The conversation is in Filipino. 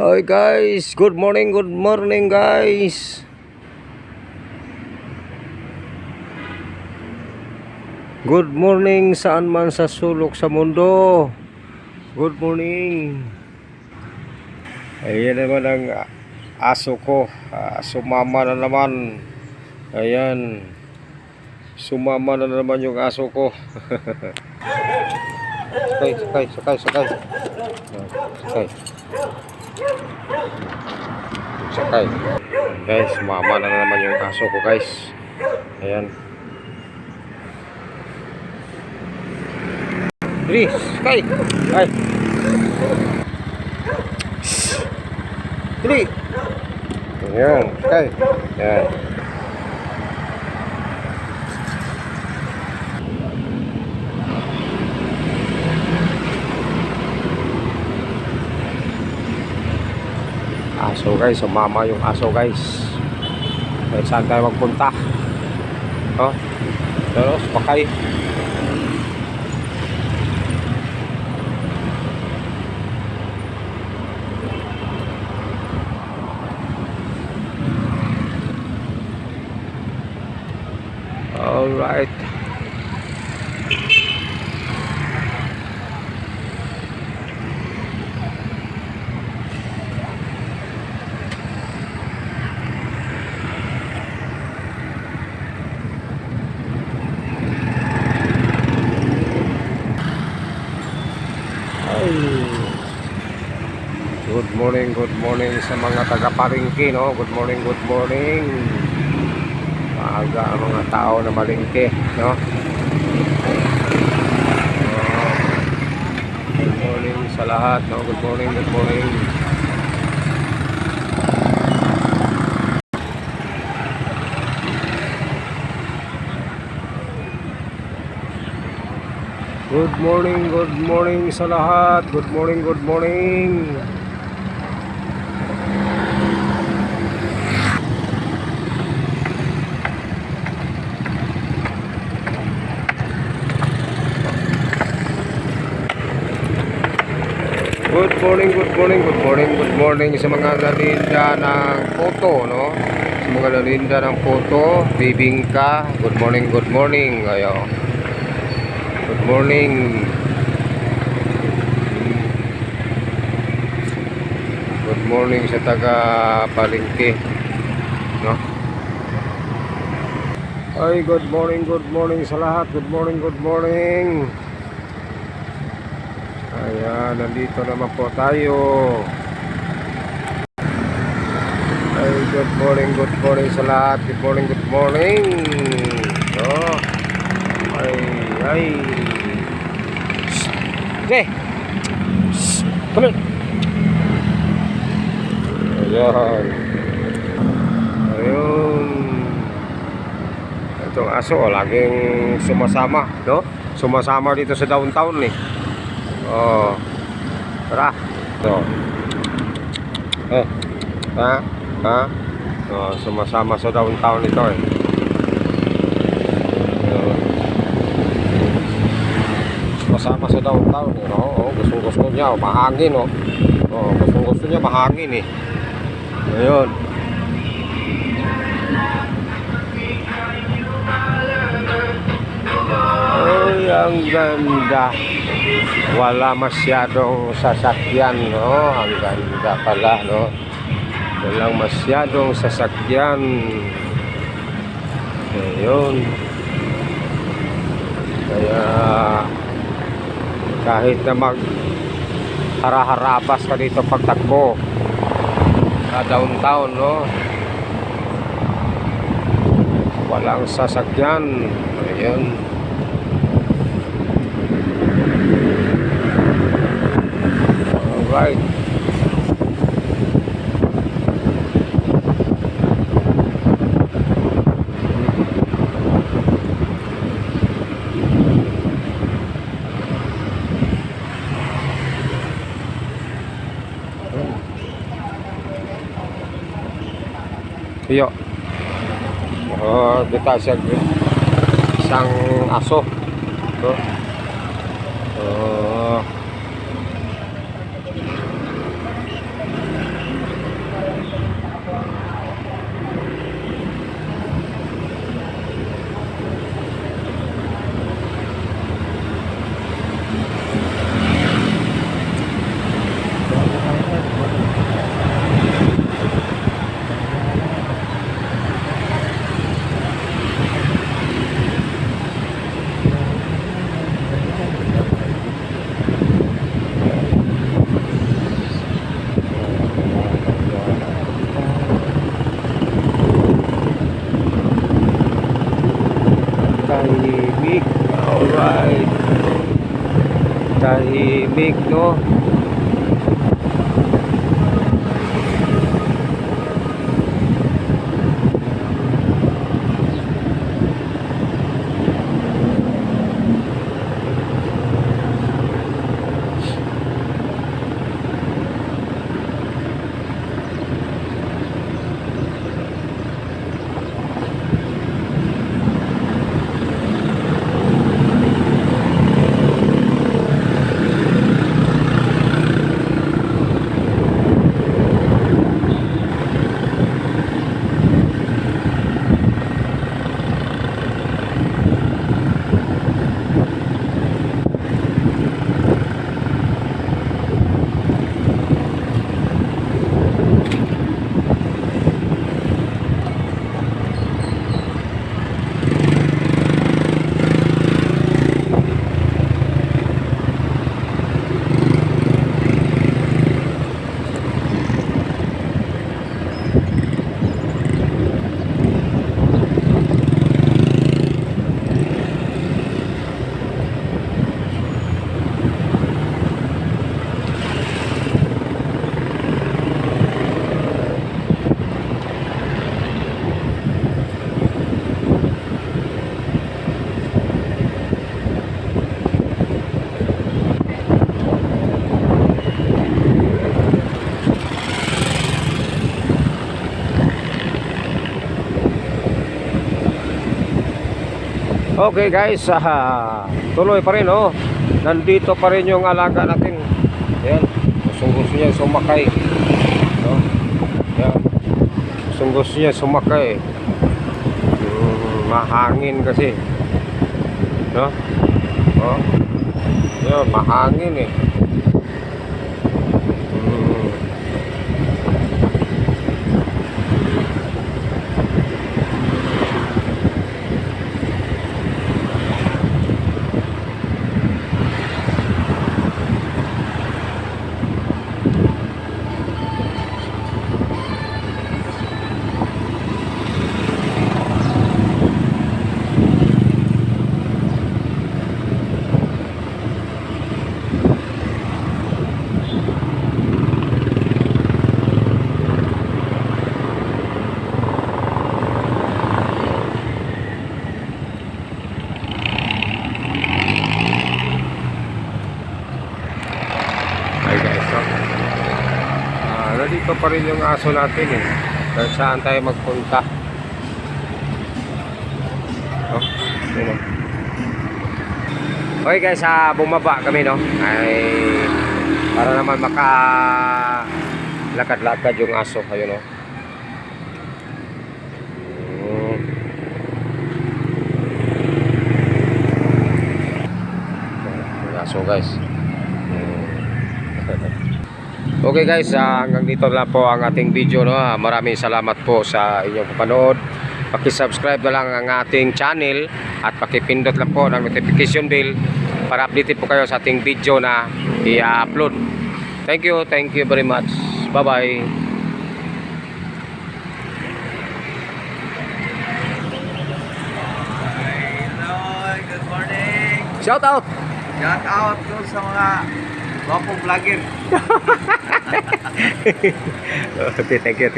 Hi guys, good morning guys. Good morning saan man sa sulok sa mundo. Good morning. Ayan naman ang aso ko. Sumama na naman. Ayan. Sumama na naman yung aso ko. Sakay. Sakay. Guys, sumama na naman yung aso ko guys. Ayan. Dri, sakay. Ay. Dri. Ayan, sakay. Ayan. Aso guys, sumama yung aso guys. Kahit saan tayo magpunta. Pero pakay. Alright. Good morning sa mga taga-palengke, no? Good morning. Maaga ang mga tao na malengke, no? Good morning sa lahat, no? Good morning. Good morning sa lahat. Good morning. Good morning sa mga nalinda ng photo, no? Sa mga nalinda ng photo, bibingka. Good morning. Ayo. Good morning. Good morning sa taga palengke, no? Ay, good morning sa lahat. Good morning. Ayan, nandito naman po tayo. Ay, good morning sa lahat. Good morning. Oh. Ay. Okay. Come on. Ayun. Itong aso, laging sumasama, no? Sumasama dito sa downtown, eh. Oh. Tara. So. Sumasama sa downtown ito, eh. Sumasama sa downtown, eh, no? Gusto niya, mahangin, no? Gusto niya mahangin, eh. Ayun. Ay, ang ganda. Wala masyadong sasakyan, no? Ang ganda pala, no? Walang masyadong sasakyan. Ayun. Kaya kahit na harap-harabas ka dito pagtakbo sa downtown, no? Walang sasakyan. Ayun. Alright. Iyo. Kita siya isang aso. tahimik, no? Okay guys, tuloy pa rin, oh. Nandito pa rin yung alaga natin. Ayan, gusto niya sumakay, no? Ayan, gusto niya sumakay. Mahangin kasi, no? Oh, ayan, mahangin eh. Nandito pa rin yung aso natin eh. Kahit saan tayo magpunta. Oh, yun o. Okay guys, bumaba kami, no? Ay, para naman lakad-lakad yung aso. Ayun, no? Yung aso guys. Okay guys, hanggang dito lang po ang ating video, no? Maraming salamat po sa inyong kapanood. Paki-subscribe na lang ang ating channel at paki-pindot lang po ng notification bell para update po kayo sa ating video na i-upload. Thank you very much. Bye-bye. Hello, good morning. Shout out. Shout out doon sa mga lopong vlogger. Okay, thank you.